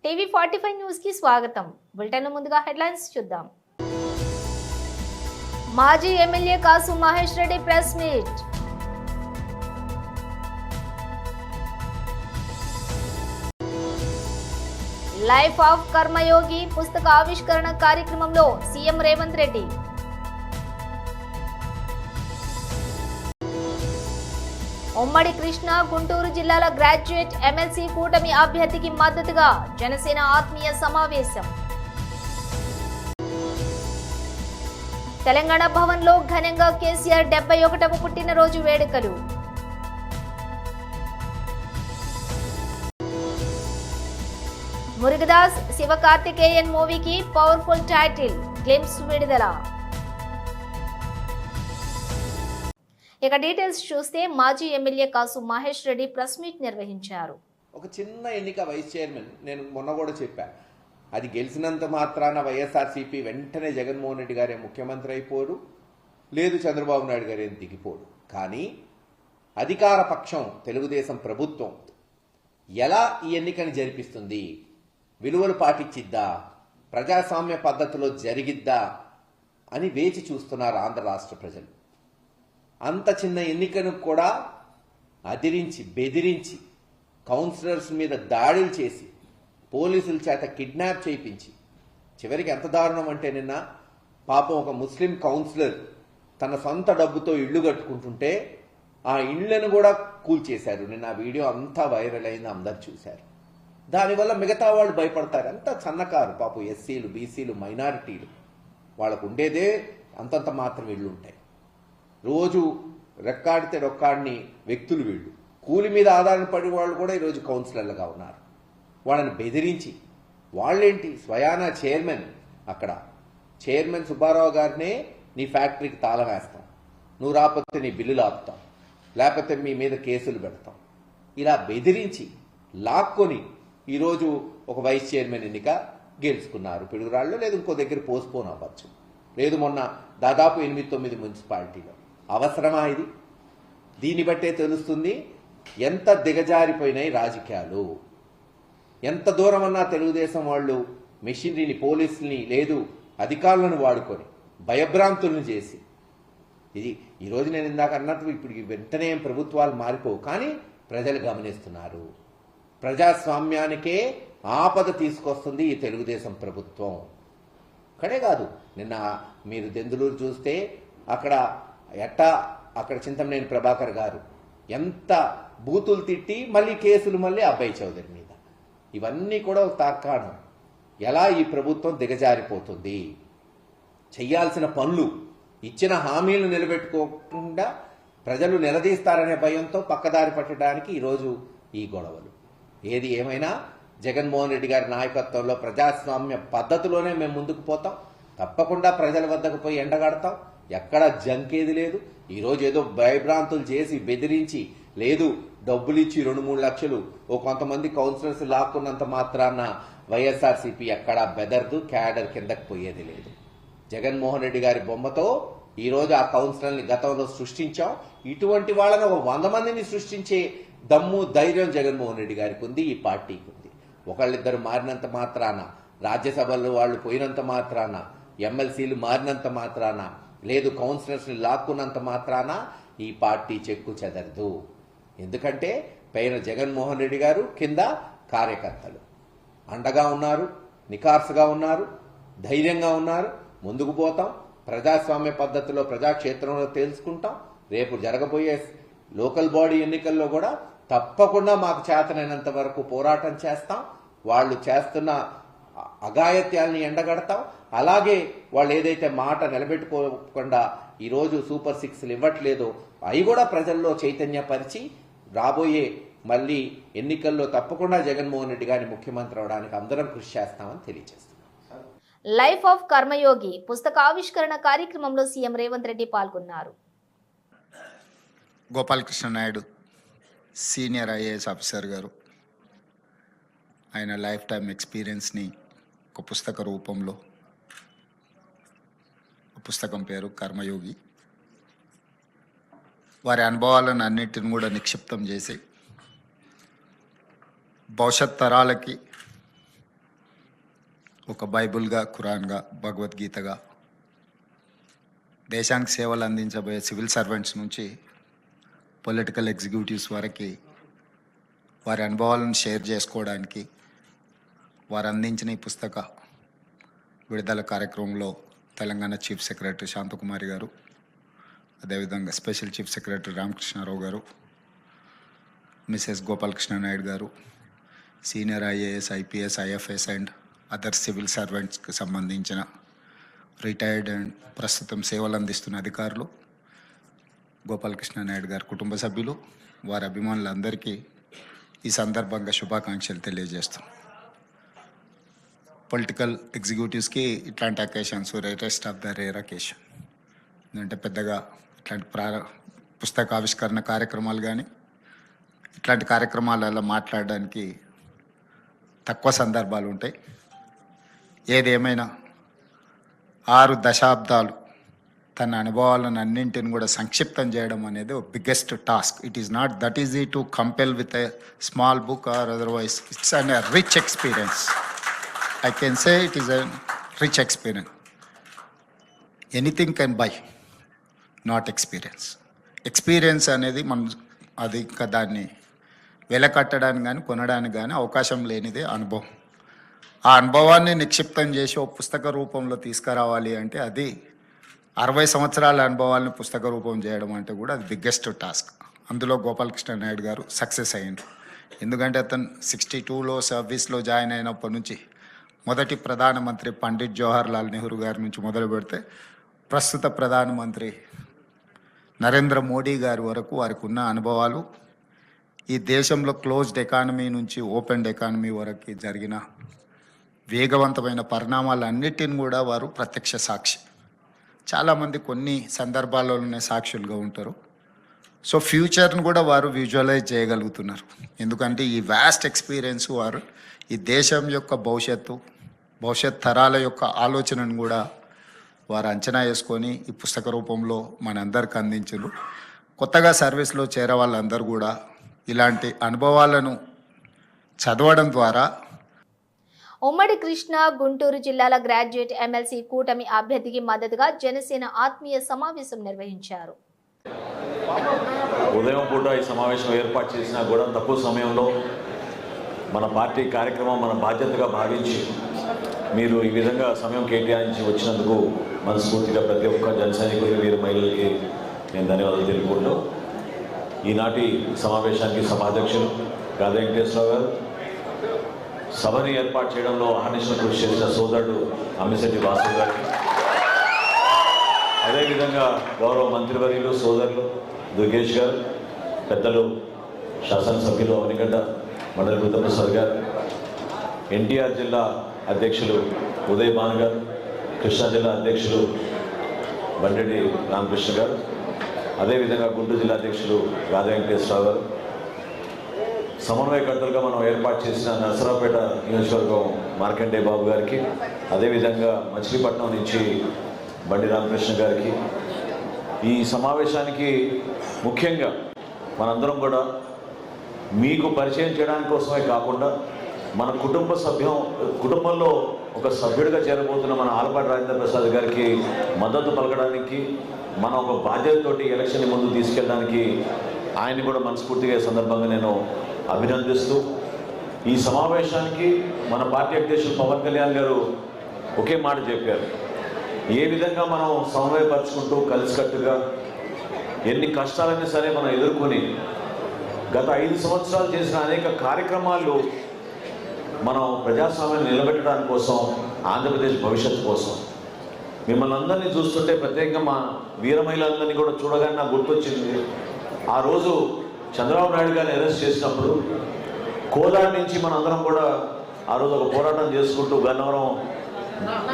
టీవీ45 news కి స్వాగతం. Bulletin ముందుగా హెడ్లైన్స్ చూద్దాం. మాజీ MLA Kasu Mahesh Reddy press meet. Life of Karmayogi పుస్తక ఆవిష్కరణ కార్యక్రమంలో సీఎం రేవంత్ రెడ్డి. ఉమ్మడి కృష్ణా గుంటూరు జిల్లాల గ్రాడ్యుయేట్ ఎమ్మెల్సీ కూటమి అభ్యర్థికి మద్దతుగా జనసేన ఆత్మీయ సమావేశం. తెలంగాణ భవన్లో ఘనంగా కేసీఆర్ 71వ పుట్టినరోజు వేడుకలు. మురుగదాస్ శివకార్తికేయన్ మూవీకి పవర్ఫుల్ టైటిల్, గ్లింప్స్ విడుదల. ఇక డీటెయిల్స్ చూస్తే మాజీ MLA Kasu Mahesh Reddy press meet నిర్వహించారు. ఒక చిన్న ఎన్నిక వైస్ చైర్మన్, నేను మొన్న కూడా చెప్పాను, అది గెలిచినంత మాత్రాన వైఎస్ఆర్సీపీ వెంటనే జగన్మోహన్ రెడ్డి గారే ముఖ్యమంత్రి అయిపోడు, లేదు చంద్రబాబు నాయుడు గారే దిగిపోడు. కానీ అధికార పక్షం తెలుగుదేశం ప్రభుత్వం ఎలా ఈ ఎన్నికని జరిపిస్తుంది, విలువలు పాటించిద్దా, ప్రజాస్వామ్య పద్ధతిలో జరిగిద్దా అని వేచి చూస్తున్నారు ఆంధ్ర రాష్ట్ర ప్రజలు. అంత చిన్న ఎన్నికను కూడా అదిరించి బెదిరించి కౌన్సిలర్స్ మీద దాడులు చేసి పోలీసుల చేత కిడ్నాప్ చేయించి చివరికి ఎంత దారుణం అంటే నిన్న పాపం ఒక ముస్లిం కౌన్సిలర్ తన సొంత డబ్బుతో ఇళ్లు కట్టుకుంటుంటే ఆ ఇళ్లను కూడా కూల్చేశారు. నిన్న ఆ వీడియో అంతా వైరల్ అయింది, అందరు చూశారు. దానివల్ల మిగతా వాళ్ళు భయపడతారు. అంతా సన్నకారు పాపం, ఎస్సీలు, బీసీలు, మైనారిటీలు, వాళ్ళకు ఉండేదే అంతంత మాత్రం ఇళ్ళు ఉంటాయి. రోజు రెక్కాడితే రొక్కాడిని వ్యక్తులు వీళ్ళు. కూలి మీద ఆధారపడి వాళ్ళు కూడా ఈరోజు కౌన్సిలర్లుగా ఉన్నారు. వాళ్ళని బెదిరించి, వాళ్ళేంటి స్వయానా చైర్మన్, అక్కడ చైర్మన్ సుబ్బారావు గారినే నీ ఫ్యాక్టరీకి తాళం వేస్తాం, నువ్వు రాకపోతే నీ బిల్లులు ఆపుతాం, లేకపోతే మీ మీద కేసులు పెడతాం, ఇలా బెదిరించి లాక్కొని ఈరోజు ఒక వైస్ చైర్మన్ ఎన్నిక గెలుచుకున్నారు. పిడుగురాళ్ళు లేదు ఇంకో దగ్గర పోస్ట్పోన్ అవ్వచ్చు, లేదు మొన్న దాదాపు 8-9 మున్సిపాలిటీలో. అవసరమా ఇది? దీన్ని బట్టే తెలుస్తుంది ఎంత దిగజారిపోయినాయి రాజకీయాలు. ఎంత దూరమన్నా తెలుగుదేశం వాళ్ళు మెషినరీని, పోలీసుల్ని, లేదు అధికారులను వాడుకొని భయభ్రాంతులను చేసి, ఇది ఈరోజు నేను ఇందాక అన్నట్టు ఇప్పుడు వెంటనే ప్రభుత్వాలు మారిపోవు, కానీ ప్రజలు గమనిస్తున్నారు. ప్రజాస్వామ్యానికే ఆపద తీసుకొస్తుంది ఈ తెలుగుదేశం ప్రభుత్వం. ఇక్కడే కాదు, నిన్న మీరు దెందులూరు చూస్తే అక్కడ చింతమనేని ప్రభాకర్ గారు ఎంత బూతులు తిట్టి మళ్ళీ కేసులు, మళ్ళీ అబ్బాయి చౌదరి మీద. ఇవన్నీ కూడా ఒక తార్కాణం ఎలా ఈ ప్రభుత్వం దిగజారిపోతుంది. చెయ్యాల్సిన పనులు, ఇచ్చిన హామీలు నిలబెట్టుకోకుండా ప్రజలు నిలదీస్తారనే భయంతో పక్కదారి పట్టడానికి ఈరోజు ఈ గొడవలు. ఏది ఏమైనా జగన్మోహన్ రెడ్డి గారి నాయకత్వంలో ప్రజాస్వామ్య పద్ధతిలోనే మేము ముందుకు పోతాం. తప్పకుండా ప్రజల వద్దకు పోయి ఎండగడతాం. ఎక్కడ జంకేది లేదు. ఈరోజు ఏదో భయభ్రాంతులు చేసి బెదిరించి, లేదు డబ్బులు ఇచ్చి 2-3 లక్షలు ఓ కొంతమంది కౌన్సిలర్స్ లాక్కున్నంత మాత్రాన వైఎస్ఆర్సీపీ ఎక్కడా బెదర్దు, క్యాడర్ కిందకు పోయేది లేదు. జగన్మోహన్ రెడ్డి గారి బొమ్మతో ఈరోజు ఆ కౌన్సిలర్ని గతంలో సృష్టించాం. ఇటువంటి వాళ్ళని ఒక 100 మందిని సృష్టించే దమ్ము, ధైర్యం జగన్మోహన్ రెడ్డి గారికి ఉంది, ఈ పార్టీకి ఉంది. ఒకళ్ళిద్దరు మారినంత మాత్రాన, రాజ్యసభల్లో వాళ్ళు పోయినంత మాత్రాన, ఎమ్మెల్సీలు మారినంత మాత్రాన, లేదు కౌన్సిలర్స్ని లాక్కున్నంత మాత్రాన ఈ పార్టీ చెక్కు చెదరదు. ఎందుకంటే పైన జగన్మోహన్ రెడ్డి గారు, కింద కార్యకర్తలు అండగా ఉన్నారు, నికార్సుగా ఉన్నారు, ధైర్యంగా ఉన్నారు. ముందుకు పోతాం. ప్రజాస్వామ్య పద్ధతిలో ప్రజాక్షేత్రంలో తెలుసుకుంటాం. రేపు జరగబోయే లోకల్ బాడీ ఎన్నికల్లో కూడా తప్పకుండా మాకు చేతనైనంత వరకు పోరాటం చేస్తాం. వాళ్ళు చేస్తున్న అఘాయిత్యాల్ని ఎండగడతాం. అలాగే వాళ్ళు ఏదైతే మాట నిలబెట్టుకోకుండా ఈరోజు సూపర్ 6లు ఇవ్వట్లేదో అవి కూడా ప్రజల్లో చైతన్యపరిచి రాబోయే మళ్ళీ ఎన్నికల్లో తప్పకుండా జగన్మోహన్ రెడ్డి గారిని ముఖ్యమంత్రి అవడానికి అందరం కృషి చేస్తామని తెలియజేస్తున్నాం. లైఫ్ ఆఫ్ కర్మయోగి పుస్తక ఆవిష్కరణ కార్యక్రమంలో సీఎం రేవంత్ రెడ్డి పాల్గొన్నారు. Gopalakrishna Naidu senior IAS officer గారు ఆయన లైఫ్ టైం ఎక్స్పీరియన్స్ని ఒక పుస్తక రూపంలో, పుస్తకం పేరు కర్మయోగి, వారి అనుభవాలను అన్నిటిని కూడా నిక్షిప్తం చేసి భవిష్యత్ తరాలకి ఒక బైబుల్గా, ఖురాన్గా, భగవద్గీతగా దేశానికి సేవలు అందించబోయే సివిల్ సర్వెంట్స్ నుంచి పొలిటికల్ ఎగ్జిక్యూటివ్స్ వరకు వారి అనుభవాలను షేర్ చేసుకోవడానికి వారు అందించిన ఈ పుస్తక విడుదల కార్యక్రమంలో తెలంగాణ చీఫ్ సెక్రటరీ శాంతకుమారి గారు, అదేవిధంగా స్పెషల్ చీఫ్ సెక్రటరీ రామకృష్ణారావు గారు, Mrs Gopalakrishna Naidu garu, senior IAS, IPS, IFS and other civil సర్వెంట్స్కి సంబంధించిన రిటైర్డ్ అండ్ ప్రస్తుతం సేవలు అందిస్తున్న అధికారులు, గోపాలకృష్ణ నాయుడు గారి కుటుంబ సభ్యులు, వారి అభిమానులందరికీ ఈ సందర్భంగా శుభాకాంక్షలు తెలియజేస్తున్నాం. పొలిటికల్ ఎగ్జిక్యూటివ్స్కి ఇట్లాంటి occasions rarest of the rare occasion. ఎందుకంటే పెద్దగా ఇట్లాంటి పుస్తక ఆవిష్కరణ కార్యక్రమాలు కానీ ఇట్లాంటి కార్యక్రమాలలో మాట్లాడడానికి తక్కువ సందర్భాలు ఉంటాయి. ఏదేమైనా 6 దశాబ్దాలు తన అనుభవాలను అన్నింటిని కూడా సంక్షిప్తం చేయడం అనేది ఒక biggest task. It is not that easy to compel with a small book or otherwise. It's an a rich experience. I can say it is a rich experience. Anything can buy, not experience. Experience అనేది మనం అది ఇంకా దాన్ని వెలకట్టడానికి కానీ కొనడానికి కానీ అవకాశం లేనిదే అనుభవం. ఆ అనుభవాన్ని నిక్షిప్తం చేసి ఒక పుస్తక రూపంలో తీసుకురావాలి అంటే అది 60 సంవత్సరాల అనుభవాలను పుస్తక రూపం చేయడం అంటే కూడా అది బిగ్గెస్ట్ టాస్క్. అందులో గోపాలకృష్ణ నాయుడు గారు సక్సెస్ అయ్యిండు. ఎందుకంటే అతను 62లో సర్వీస్లో జాయిన్ అయినప్పటి నుంచి మొదటి ప్రధానమంత్రి పండిట్ జవహర్లాల్ నెహ్రూ గారి నుంచి మొదలు పెడితే ప్రస్తుత ప్రధానమంత్రి నరేంద్ర మోడీ గారి వరకు వారికి ఉన్న అనుభవాలు, ఈ దేశంలో క్లోజ్డ్ ఎకానమీ నుంచి ఓపెన్ ఎకానమీ వరకు జరిగిన వేగవంతమైన పరిణామాలన్నిటిని కూడా వారు ప్రత్యక్ష సాక్షి. చాలామంది కొన్ని సందర్భాల్లోనే సాక్షులుగా ఉంటారు. సో ఫ్యూచర్ను కూడా వారు విజువలైజ్ చేయగలుగుతున్నారు. ఎందుకంటే ఈ వాస్ట్ ఎక్స్పీరియన్స్ వారు ఈ దేశం యొక్క భవిష్యత్ తరాల యొక్క ఆలోచనను కూడా వారు అంచనా వేసుకొని ఈ పుస్తక రూపంలో మనందరికి అందించారు. కొత్తగా సర్వీస్లో చేరే వాళ్ళందరూ కూడా ఇలాంటి అనుభవాలను చదవడం ద్వారా ఉమ్మడి కృష్ణా, గుంటూరు జిల్లాల గ్రాడ్యుయేట్ ఎమ్మెల్సీ కూటమి అభ్యర్థికి మద్దతుగా జనసేన ఆత్మీయ సమావేశం నిర్వహించారు. ఉదయం పూట ఈ సమావేశం ఏర్పాటు చేసినా కూడా తక్కువ సమయంలో మన పార్టీ కార్యక్రమం మన బాధ్యతగా భావించి మీరు ఈ విధంగా సమయం కేటాయించి వచ్చినందుకు మనస్ఫూర్తిగా ప్రతి ఒక్క జన సైనికులకి, వీరు మహిళలకి నేను ధన్యవాదాలు తెలుపుకుంటూ ఈనాటి సమావేశానికి సభాధ్యక్షులు గాదే వెంకటేశ్వరరావు గారు, సభని ఏర్పాటు చేయడంలో అహర్నిశలు కృషి చేసిన సోదరుడు అమ్మిశెట్టి వాసు గారికి, అదేవిధంగా గౌరవ మంత్రివర్యులు సోదరులు దుర్గేష్ గారు, పెద్దలు శాసనసభ్యులు అవనిగడ్డ మండలి బుద్ధప్రసాద్ గారు, ఎన్టీఆర్ జిల్లా అధ్యక్షులు ఉదయ్ భాను గారు, కృష్ణా జిల్లా అధ్యక్షులు బండెడ్డి రామకృష్ణ గారు, అదేవిధంగా గుంటూరు జిల్లా అధ్యక్షులు గాదే వెంకటేశ్వరరావు గారు, సమన్వయకర్తలుగా మనం ఏర్పాటు చేసిన నరసరావుపేట నియోజకవర్గం మార్కండే బాబు గారికి, అదేవిధంగా మచిలీపట్నం నుంచి బండి రామకృష్ణ గారికి, ఈ సమావేశానికి ముఖ్యంగా మనందరం కూడా మీకు పరిచయం చేయడానికి కోసమే కాకుండా మన కుటుంబంలో ఒక సభ్యుడిగా చేరబోతున్న మన ఆలపాటి రాజేంద్ర ప్రసాద్ గారికి మద్దతు పలకడానికి, మన ఒక బాధ్యతతోటి ఎలక్షన్ ముందు తీసుకెళ్ళడానికి ఆయన్ని కూడా మనస్ఫూర్తిగా ఈ సందర్భంగా నేను అభినందిస్తూ, ఈ సమావేశానికి మన పార్టీ అధ్యక్షులు పవన్ కళ్యాణ్ గారు ఒకే మాట చెప్పారు. ఏ విధంగా మనం సమన్వయపరుచుకుంటూ కలిసికట్టుగా ఎన్ని కష్టాలైనా సరే మనం ఎదుర్కొని గత 5 సంవత్సరాలు చేసిన అనేక కార్యక్రమాలు మనం ప్రజాస్వామ్యాన్ని నిలబెట్టడానికి కోసం, ఆంధ్రప్రదేశ్ భవిష్యత్తు కోసం మిమ్మల్ని అందరినీ చూస్తుంటే ప్రత్యేకంగా మా వీర మహిళలందరినీ కూడా చూడగానే నాకు గుర్తొచ్చింది. ఆ రోజు చంద్రబాబు నాయుడు గారిని అరెస్ట్ చేసినప్పుడు కోదాడ నుంచి మనందరం కూడా ఆ రోజు ఒక పోరాటం చేసుకుంటూ గన్నవరం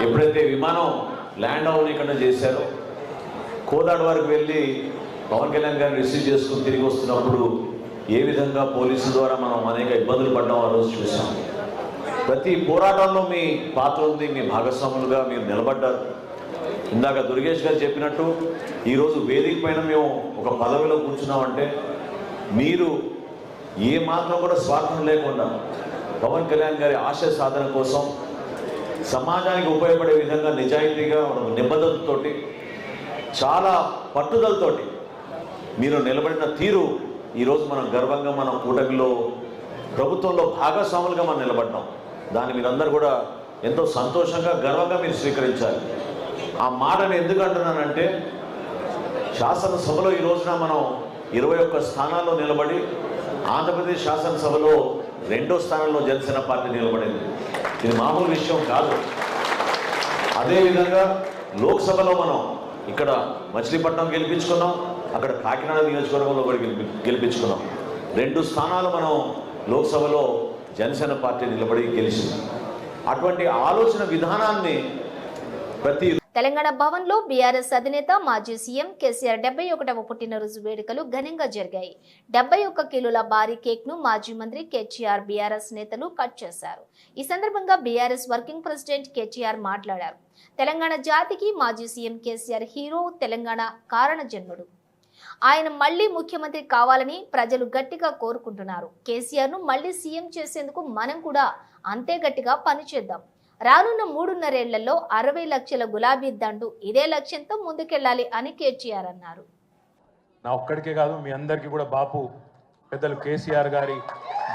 ఎప్పుడైతే విమానం ల్యాండ్ అవ్వకుండా చేశారో కోదాడ వరకు వెళ్ళి పవన్ కళ్యాణ్ గారిని రిసీవ్ చేసుకుని తిరిగి వస్తున్నప్పుడు ఏ విధంగా పోలీసుల ద్వారా మనం అనేక ఇబ్బందులు పడ్డాం ఆ రోజు చూసాం. ప్రతి పోరాటంలో మీ పాత్ర ఉంది, మీ భాగస్వాములుగా మీరు నిలబడ్డారు. ఇందాక దుర్గేష్ గారు చెప్పినట్టు ఈరోజు వేదిక పైన మేము ఒక పదవిలో కూర్చున్నామంటే మీరు ఏ మాత్రం కూడా స్వార్థం లేకుండా పవన్ కళ్యాణ్ గారి ఆశయ సాధన కోసం సమాజానికి ఉపయోగపడే విధంగా నిజాయితీగా నిబద్ధతతోటి చాలా పట్టుదలతోటి మీరు నిలబడిన తీరు ఈరోజు మనం గర్వంగా మనం కూటమిలో ప్రభుత్వంలో భాగస్వాములుగా మనం నిలబడ్డాం. దాన్ని మీరందరూ కూడా ఎంతో సంతోషంగా గర్వంగా మీరు స్వీకరించాలి. ఆ మాటను ఎందుకు అంటున్నానంటే శాసనసభలో ఈ రోజున మనం 21 స్థానాల్లో నిలబడి ఆంధ్రప్రదేశ్ శాసనసభలో 2వ స్థానంలో జనసేన పార్టీ నిలబడింది. ఇది మామూలు విషయం కాదు. అదేవిధంగా లోక్సభలో మనం ఇక్కడ మచిలీపట్నం గెలిపించుకున్నాం, అక్కడ కాకినాడ నియోజకవర్గంలో కూడా గెలిపించుకున్నాం. 2 స్థానాలు మనం లోక్సభలో జనసేన పార్టీ నిలబడి గెలిచింది. అటువంటి ఆలోచన విధానాన్ని ప్రతి తెలంగాణ భవన్లో బీఆర్ఎస్ అధినేత మాజీ సీఎం కేసీఆర్ 71వ పుట్టినరోజు వేడుకలు ఘనంగా జరిగాయి. 71 కిలోల భారీ కేక్ ను మాజీ మంత్రి కేటీఆర్ బీఆర్ఎస్ నేతలు కట్ చేశారు. ఈ సందర్భంగా బీఆర్ఎస్ వర్కింగ్ ప్రెసిడెంట్ కేటీఆర్ మాట్లాడారు. తెలంగాణ జాతికి మాజీ సీఎం కేసీఆర్ హీరో, తెలంగాణ కారణ జన్ముడు. ఆయన మళ్లీ ముఖ్యమంత్రి కావాలని ప్రజలు గట్టిగా కోరుకుంటున్నారు. కేసీఆర్ ను మళ్లీ సీఎం చేసేందుకు మనం కూడా అంతే గట్టిగా పనిచేద్దాం. రానున్న 3.5 ఏళ్లలో 60 లక్షల గులాబీ దండు ఇదే లక్ష్యంతో ముందుకెళ్లాలి అని కేటీఆర్ అన్నారు. నా ఒక్కడికే కాదు, మీ అందరికీ కూడా బాపు పెద్దలు కేసీఆర్ గారి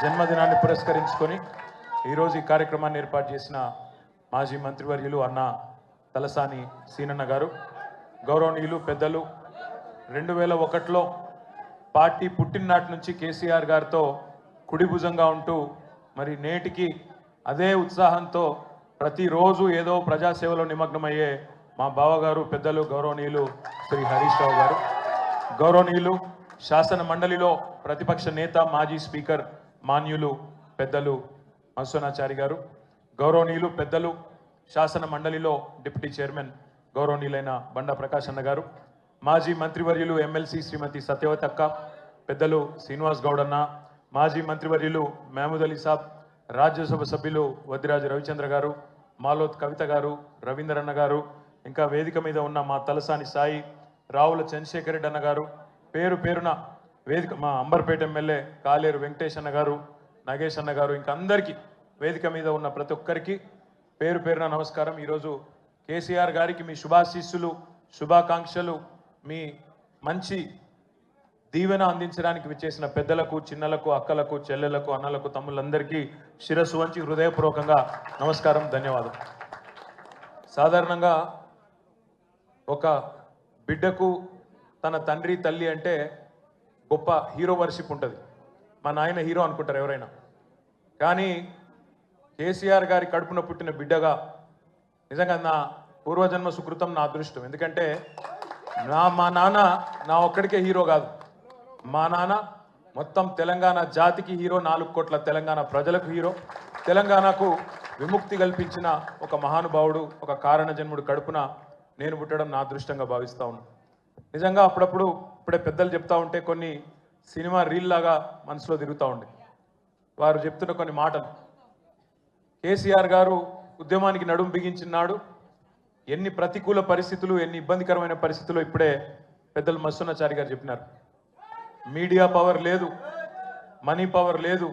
జన్మదినాన్ని పురస్కరించుకొని ఈరోజు ఈ కార్యక్రమాన్ని ఏర్పాటు చేసిన మాజీ మంత్రివర్యులు అన్న తలసాని సీనన్న గారు, గౌరవనీయులు పెద్దలు 2001లో పార్టీ పుట్టిననాటి నుంచి కేసీఆర్ గారితో కుడిభుజంగా ఉంటూ మరి నేటికి అదే ఉత్సాహంతో ప్రతిరోజు ఏదో ప్రజాసేవలో నిమగ్నమయ్యే మా బావగారు పెద్దలు గౌరవనీయులు శ్రీ హరీష్ రావు గారు, గౌరవనీయులు శాసన మండలిలో ప్రతిపక్ష నేత మాజీ స్పీకర్ మాన్యులు పెద్దలు మత్స్వనాచారి గారు, గౌరవనీయులు పెద్దలు శాసన మండలిలో డిప్యూటీ చైర్మన్ గౌరవనీయులైన బండా ప్రకాష్ అన్న గారు, మాజీ మంత్రివర్యులు ఎమ్మెల్సీ శ్రీమతి సత్యవతి అక్క, పెద్దలు శ్రీనివాస్ గౌడ్ అన్న, మాజీ మంత్రివర్యులు మహమూద్ అలీ సాబ్, రాజ్యసభ సభ్యులు వద్దిరాజు రవిచంద్ర గారు, మాలోత్ కవిత గారు, రవీందర్ గారు, ఇంకా వేదిక మీద ఉన్న మా తలసాని సాయి, రావుల చంద్రశేఖర్ రెడ్డి అన్న గారు, పేరు పేరున వేదిక మా అంబర్పేట ఎమ్మెల్యే కాలేరు వెంకటేష్ అన్న గారు, నాగేష్ అన్న గారు, ఇంకా అందరికీ వేదిక మీద ఉన్న ప్రతి ఒక్కరికి పేరు పేరున నమస్కారం. ఈరోజు కేసీఆర్ గారికి మీ శుభాశీస్సులు, శుభాకాంక్షలు, మీ మంచి దీవెన అందించడానికి విచ్చేసిన పెద్దలకు, చిన్నలకు, అక్కలకు, చెల్లెలకు, అన్నలకు, తమ్ముళ్ళందరికీ శిరస్సు వంచి హృదయపూర్వకంగా నమస్కారం, ధన్యవాదం. సాధారణంగా ఒక బిడ్డకు తన తండ్రి తల్లి అంటే గొప్ప హీరో వర్షిప్ ఉంటుంది. మా నాయన హీరో అనుకుంటారు ఎవరైనా. కానీ కేసీఆర్ గారి కడుపున పుట్టిన బిడ్డగా నిజంగా నా పూర్వజన్మ సుకృతం, నా అదృష్టం. ఎందుకంటే మా నాన్న నా ఒక్కడికే హీరో కాదు, మా నాన్న మొత్తం తెలంగాణ జాతికి హీరో, 4 కోట్ల తెలంగాణ ప్రజలకు హీరో, తెలంగాణకు విముక్తి కల్పించిన ఒక మహానుభావుడు, ఒక కారణ జన్ముడు కడుపున నేను పుట్టడం నా అదృష్టంగా భావిస్తూ ఉన్నాను. నిజంగా అప్పుడప్పుడు ఇప్పుడే పెద్దలు చెప్తా ఉంటే కొన్ని సినిమా రీల్ లాగా మనసులో తిరుగుతూ ఉండే. వారు చెప్తున్న కొన్ని మాటలు, కేసీఆర్ గారు ఉద్యమానికి నడుం బిగించినాడు, ఎన్ని ప్రతికూల పరిస్థితులు, ఎన్ని ఇబ్బందికరమైన పరిస్థితులు ఇప్పుడే పెద్దలు మత్స్వనాచారి గారు చెప్పినారు. మీడియా పవర్ లేదు, మనీ పవర్ లేదు,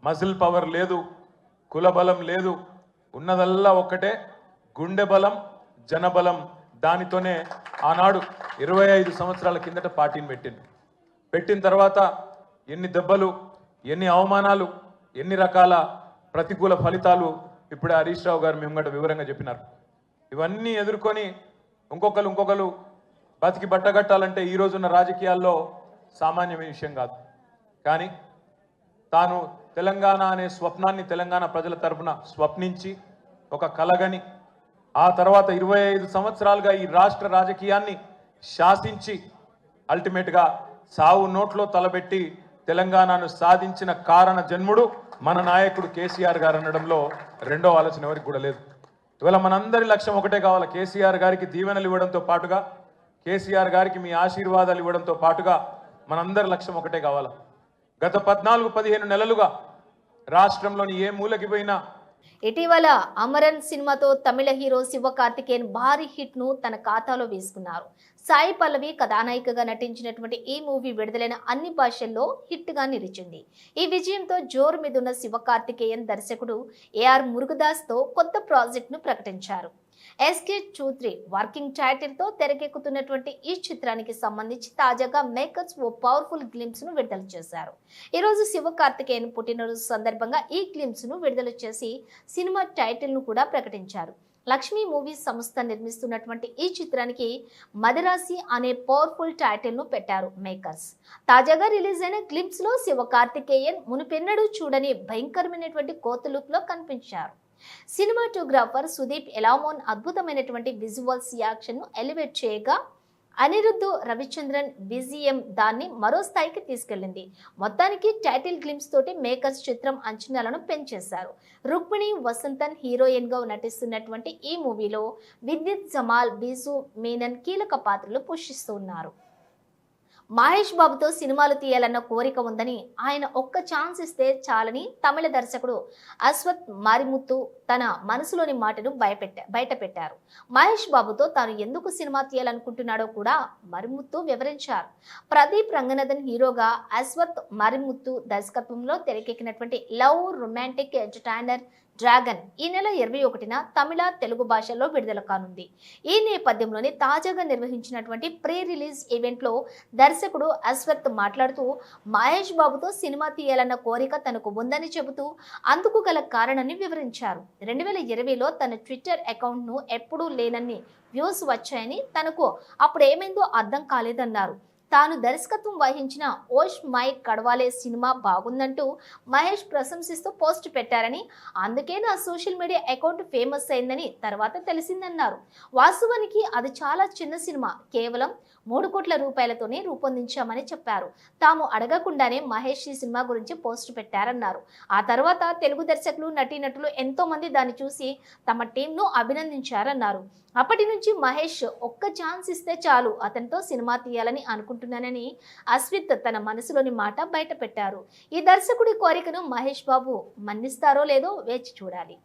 మజిల్ పవర్ లేదు, కుల బలం లేదు, ఉన్నదల్లా ఒక్కటే గుండె బలం, జనబలం. దానితోనే ఆనాడు 25 సంవత్సరాల కిందట పార్టీని పెట్టిన తర్వాత ఎన్ని దెబ్బలు, ఎన్ని అవమానాలు, ఎన్ని రకాల ప్రతికూల ఫలితాలు ఇప్పుడే హరీష్ రావు గారు మేము గంట వివరంగా చెప్పినారు. ఇవన్నీ ఎదుర్కొని ఇంకొకరు బతికి బట్టగట్టాలంటే ఈ రోజున్న రాజకీయాల్లో సామాన్యమైన విషయం కాదు. కానీ తాను తెలంగాణ అనే స్వప్నాన్ని తెలంగాణ ప్రజల తరపున స్వప్నించి ఒక కలగని, ఆ తర్వాత 25 సంవత్సరాలుగా ఈ రాష్ట్ర రాజకీయాన్ని శాసించి అల్టిమేట్గా సావు నోట్లో తలబెట్టి తెలంగాణను సాధించిన కారణ జన్ముడు మన నాయకుడు కేసీఆర్ గారు అనడంలో రెండో ఆలోచన ఎవరికి కూడా లేదు. ఇవాళ మనందరి లక్ష్యం ఒకటే కావాలి, కేసీఆర్ గారికి దీవెనలు ఇవ్వడంతో పాటుగా, కేసీఆర్ గారికి మీ ఆశీర్వాదాలు ఇవ్వడంతో పాటుగా మనందరి లక్ష్యం ఒకటే కావాలి. గత 14-15 నెలలుగా రాష్ట్రంలోని ఏ మూలకి పోయినా ఇటీవల అమరన్ సినిమాతో తమిళ హీరో శివకార్తికేయన్ భారీ హిట్ ను తన ఖాతాలో వేసుకున్నారు. సాయి పల్లవి కథానాయికగా నటించినటువంటి ఈ మూవీ విడుదలైన అన్ని భాషల్లో హిట్ గా నిలిచింది. ఈ విజయంతో జోరు మీదున్న శివకార్తికేయన్ దర్శకుడు ఏఆర్ మురుగదాస్ తో కొత్త ప్రాజెక్ట్ ను ప్రకటించారు. SK23 వర్కింగ్ టైటిల్ తో తెరకెక్కుతున్నటువంటి ఈ చిత్రానికి సంబంధించి తాజాగా మేకర్స్ ఓ పవర్ఫుల్ గ్లింప్స్ ను విడుదల చేశారు. ఈ రోజు శివకార్తికేయన్ పుట్టినరోజు సందర్భంగా ఈ గ్లింప్స్ ను విడుదల చేసి సినిమా టైటిల్ ను కూడా ప్రకటించారు. లక్ష్మీ మూవీస్ సంస్థ నిర్మిస్తున్నటువంటి ఈ చిత్రానికి మదరాసి అనే పవర్ఫుల్ టైటిల్ ను పెట్టారు మేకర్స్. తాజాగా రిలీజ్ అయిన గ్లింప్స్ లో శివకార్తికేయన్ మునుపెన్నడూ చూడని భయంకరమైనటువంటి కోత లుక్ లో కనిపించారు. సినిమాటోగ్రాఫర్ సుదీప్ ఎలామోన్ అద్భుతమైనటువంటి విజువల్స్ యాక్షన్ ను ఎలివేట్ చేయగా అనిరుద్ధు రవిచంద్రన్ విజిఎం దాన్ని మరో స్థాయికి తీసుకెళ్లింది. మొత్తానికి టైటిల్ గ్లింప్స్ తోటి మేకర్స్ చిత్రం అంచనాలను పెంచేశారు. రుక్మిణి వసంతన్ హీరోయిన్ గా నటిస్తున్నటువంటి ఈ మూవీలో విద్యుత్ జమాల్, బీజు మీనన్ కీలక పాత్రలు పోషిస్తున్నారు. మహేష్ బాబుతో సినిమాలు తీయాలన్న కోరిక ఉందని, ఆయన ఒక్క ఛాన్స్ ఇస్తే చాలని తమిళ దర్శకుడు అశ్వత్ మారిముత్తు తన మనసులోని మాటను బయటపెట్టారు. మహేష్ బాబుతో తాను ఎందుకు సినిమా తీయాలనుకుంటున్నాడో కూడా మరిముత్తు వివరించారు. ప్రదీప్ రంగనాథన్ హీరోగా అశ్వత్ మారిముత్తు దర్శకత్వంలో తెరకెక్కినటువంటి లవ్ రొమాంటిక్ ఎంటర్టైనర్ డ్రాగన్ ఈ నెల 21న తమిళ, తెలుగు భాషల్లో విడుదల కానుంది. ఈ నేపథ్యంలోనే తాజాగా నిర్వహించినటువంటి ప్రీ రిలీజ్ ఈవెంట్ లో దర్శకుడు అశ్వత్ మాట్లాడుతూ మహేష్ బాబుతో సినిమా తీయాలన్న కోరిక తనకు ఉందని చెబుతూ అందుకు గల కారణాన్ని వివరించారు. 2020లో తన ట్విట్టర్ అకౌంట్ ను ఎప్పుడూ లేనన్ని వ్యూస్ వచ్చాయని, తనకు అప్పుడు ఏమైందో అర్థం కాలేదన్నారు. తాను దర్శకత్వం వహించిన ఓష్ మై కడవాలే సినిమా బాగుందంటూ మహేష్ ప్రశంసిస్తూ పోస్ట్ పెట్టారని, అందుకే నా సోషల్ మీడియా అకౌంట్ ఫేమస్ అయిందని తర్వాత తెలిసిందన్నారు. వాస్తవానికి అది చాలా చిన్న సినిమా, కేవలం 3 కోట్ల రూపాయలతోనే రూపొందించామని చెప్పారు. తాము అడగకుండానే మహేష్ ఈ సినిమా గురించి పోస్ట్ పెట్టారన్నారు. ఆ తర్వాత తెలుగు దర్శకులు, నటీనటులు ఎంతో మంది దాన్ని చూసి తమ టీంను అభినందించారన్నారు. అప్పటి నుంచి మహేష్ ఒక్క ఛాన్స్ ఇస్తే చాలు అతనితో సినిమా తీయాలని అనుకుంటున్నానని అశ్విత్ తన మనసులోని మాట బయట పెట్టారు. ఈ దర్శకుడి కోరికను మహేష్ బాబు మన్నిస్తారో లేదో వేచి చూడాలి.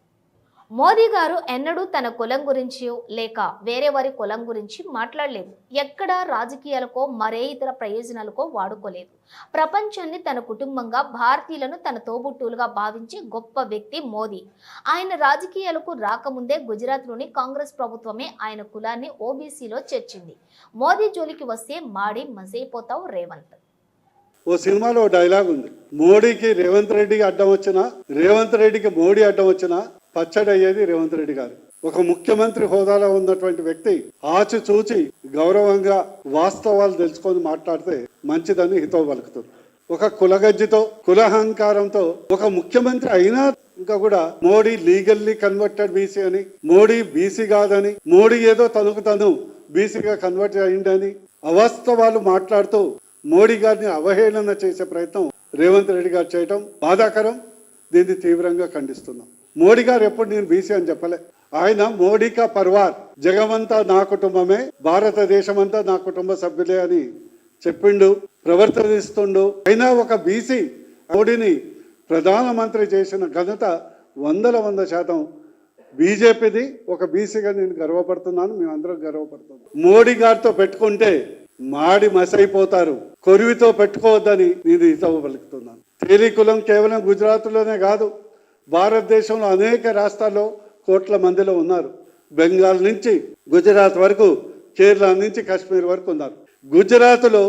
మోదీ గారు ఎన్నడూ తన కులం గురించి లేక వేరే వారి కులం గురించి మాట్లాడలేదు. ఎక్కడా రాజకీయాలకో మరే ఇతర ప్రయోజనాలకో వాడుకోలేదు. ప్రపంచాన్ని తన కుటుంబంగా, భారతీయులను తన తోబుట్టువులుగా భావించే గొప్ప వ్యక్తి మోదీ. ఆయన రాజకీయాలకు రాకముందే గుజరాత్లోని కాంగ్రెస్ ప్రభుత్వమే ఆయన కులాన్ని ఓబీసీలో చేర్చింది. మోదీ జోలికి వస్తే మాడి మసైపోతావు రేవంత్. ఓ సినిమాలో డైలాగ్ ఉంది, మోడీకి రేవంత్ రెడ్డికి అడ్డం వచ్చినా, రేవంత్ రెడ్డికి మోడీ అడ్డం వచ్చినా పచ్చడి అయ్యేది రేవంత్ రెడ్డి గారు. ఒక ముఖ్యమంత్రి హోదాలో ఉన్నటువంటి వ్యక్తి ఆచి చూచి గౌరవంగా వాస్తవాలు తెలుసుకొని మాట్లాడితే మంచిదని హితవు పలుకుతుంది. ఒక కులగజ్జితో, కులహంకారంతో ఒక ముఖ్యమంత్రి అయినా ఇంకా కూడా మోడీ లీగల్లీ కన్వర్టెడ్ బీసీ అని, మోడీ బీసీ కాదని, మోడీ ఏదో తనకు తను బీసీగా కన్వర్ట్ అయిందని అవాస్తవాలు మాట్లాడుతూ మోడీ గారిని అవహేళన చేసే ప్రయత్నం రేవంత్ రెడ్డి గారు చేయటం బాధాకరం. దీన్ని తీవ్రంగా ఖండిస్తున్నాం. మోడీ గారు ఎప్పుడు నేను బీసీ అని చెప్పలే. ఆయన మోడీ కా పర్వార్, జగమంతా నా కుటుంబమే, భారతదేశం అంతా నా కుటుంబ సభ్యులే అని చెప్పిండు, ప్రవర్తిస్తుండు. అయినా ఒక బీసీ మోడీని ప్రధానమంత్రి చేసిన ఘనత 100% బీజేపీది. ఒక బీసీగా నేను గర్వపడుతున్నాను, మేమందరం గర్వపడుతున్నాం. మోడీ గారితో పెట్టుకుంటే మాడి మసైపోతారు, కొరివితో పెట్టుకోవద్దని నేను హితవు పలుకుతున్నాను. తేలి కులం కేవలం గుజరాత్లోనే కాదు, భారతదేశంలో అనేక రాష్ట్రాల్లో కోట్ల మందిలో ఉన్నారు. బెంగాల్ నుంచి గుజరాత్ వరకు, కేరళ నుంచి కాశ్మీర్ వరకు ఉన్నారు. గుజరాత్లో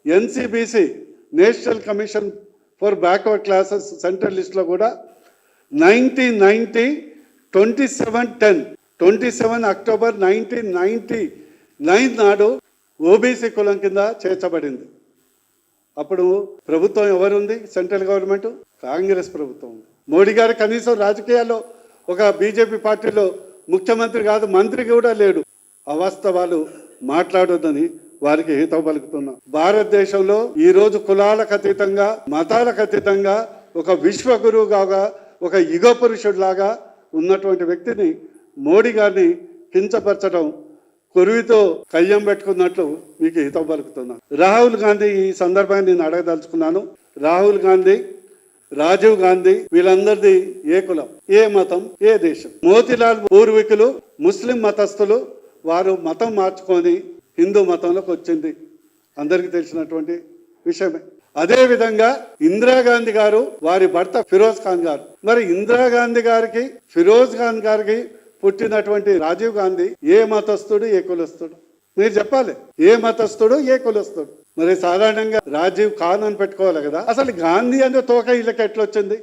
NCBC national commission for backward classes central లిస్ట్లో కూడా 1990 27 అక్టోబర్ 1999 నాడు ఓబీసీ కులం కింద చేర్చబడింది. అప్పుడు ప్రభుత్వం ఎవరుంది? సెంట్రల్ గవర్నమెంట్, కాంగ్రెస్ ప్రభుత్వం ఉంది. మోడీ గారు కనీసం రాజకీయాల్లో ఒక బీజేపీ పార్టీలో ముఖ్యమంత్రి కాదు, మంత్రి కూడా లేడు. అవాస్తవాలు మాట్లాడొద్దని వారికి హితవు పలుకుతున్నాం. భారతదేశంలో ఈరోజు కులాలకు అతీతంగా, మతాలకు అతీతంగా ఒక విశ్వగురువుగా, ఒక యుగ పురుషుడిలాగా ఉన్నటువంటి వ్యక్తిని మోడీ గారిని కించపరచడం కొరువితో కయ్యం పెట్టుకున్నట్లు మీకు హితవు పలుకుతున్నాను. రాహుల్ గాంధీ, ఈ సందర్భంగా నేను అడగదలుచుకున్నాను. రాహుల్ గాంధీ రాజీవ్ గాంధీ వీళ్ళందరిది ఏ కులం, ఏ మతం, ఏ దేశం. మోతీలాల్ పూర్వీకులు ముస్లిం మతస్థులు, వారు మతం మార్చుకొని హిందూ మతంలోకి వచ్చింది అందరికీ తెలిసినటువంటి విషయమే. అదే విధంగా ఇందిరాగాంధీ గారు, వారి భర్త ఫిరోజ్ ఖాన్ గారు. మరి ఇందిరాగాంధీ గారికి, ఫిరోజ్ ఖాన్ గారికి పుట్టినటువంటి రాజీవ్ గాంధీ ఏ మతస్థుడు, ఏ కులస్థుడు? మీరు చెప్పాలి. ఏ మతస్థుడు, ఏ కులస్థుడు? మరి సాధారణంగా రాజీవ్ ఖాన్ అని పెట్టుకోవాలి కదా. అసలు గాంధీ అనే తోక వీళ్ళకి ఎట్లా వచ్చింది?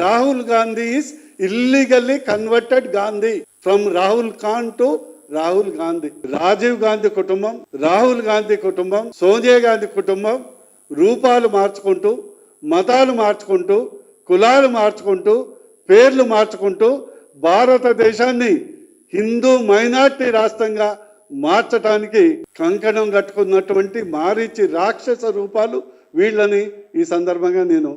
Rahul Gandhi is illegally converted Gandhi from Rahul Khan to Rahul Gandhi. Rajiv Gandhi కుటుంబం, రాహుల్ గాంధీ కుటుంబం, సోనియా గాంధీ కుటుంబం రూపాలు మార్చుకుంటూ, మతాలు మార్చుకుంటూ, కులాలు మార్చుకుంటూ, పేర్లు మార్చుకుంటూ భారతదేశాన్ని హిందూ మైనార్టీ రాష్ట్రంగా మార్చడానికి కంకణం కట్టుకున్నటువంటి మారీచి రాక్షస రూపాలు వీళ్ళని ఈ సందర్భంగా నేను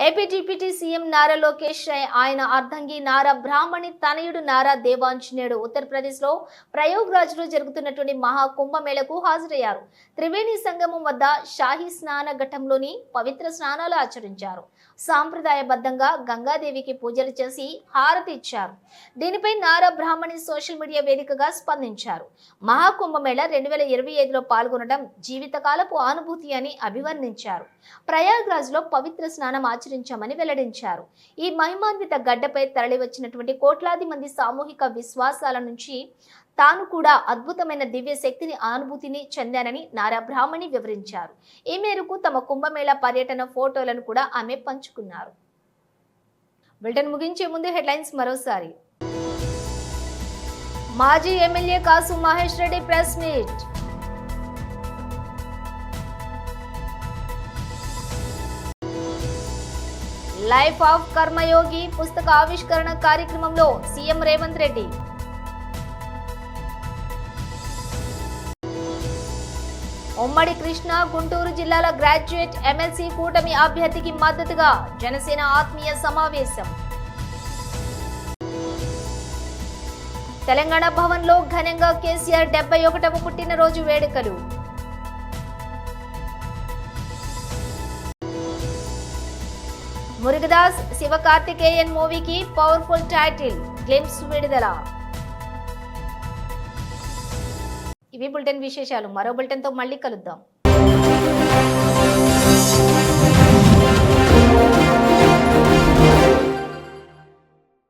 AP deputy CM Nara Lokesh ఆయన అర్ధంగి నారా బ్రాహ్మణి తనయుడు నారా దేవాంజనేయుడు ఉత్తరప్రదేశ్ లో ప్రయాగ్రాజ్ లో జరుగుతున్నటువంటి మహా కుంభమేళకు హాజరయ్యారు. త్రివేణి సంగమం వద్ద షాహీ స్నాన ఘట్టంలోని పవిత్ర స్నానాలు ఆచరించారు. సాంప్రదాయబద్ధంగా గంగాదేవికి పూజలు చేసి హారతి ఇచ్చారు. దీనిపై నారా బ్రాహ్మణి సోషల్ మీడియా వేదికగా స్పందించారు. మహాకుంభమేళ 2025లో పాల్గొనడం జీవితకాలపు అనుభూతి అని అభివర్ణించారు. ప్రయాగ్రాజ్ లో పవిత్ర స్నానం ఆచరించామని వెల్లడించారు. ఈ మహిమాన్విత గడ్డపై తరలివచ్చినటువంటి కోట్లాది మంది సామూహిక విశ్వాసాల నుంచి తాను కూడా అద్భుతమైన దివ్య శక్తిని అనుభూతిని చెందానని నారా బ్రాహ్మణి వివరించారు. ఈ మేరకు తమ కుంభమేళ పర్యటన ఫోటోలను కూడా ఆమె పంచుకున్నారు. బులెటిన్ ముగించే ముందు హెడ్లైన్స్ మరోసారి. మాజీ MLA Kasu Mahesh Reddy press meet. Life of Karmayogi పుస్తక ఆవిష్కరణ కార్యక్రమంలో సీఎం రేవంత్ రెడ్డి. ఉమ్మడి కృష్ణా, గుంటూరు జిల్లాల గ్రాడ్యుయేట్ ఎమ్మెల్సీ కూటమి అభ్యర్థికి మద్దతుగా జనసేన ఆత్మీయ సమావేశం. తెలంగాణ భవన్లో ఘనంగా కేసీఆర్ 71వ పుట్టినరోజు వేడుకలు. మురుగదాస్ శివకార్తికేయన్ మూవీకి పవర్ఫుల్ టైటిల్, గ్లింప్స్ విడుదల. ఇవి బులెటిన్ విశేషాలు. మరో బులెటిన్తో మళ్ళీ కలుద్దాం.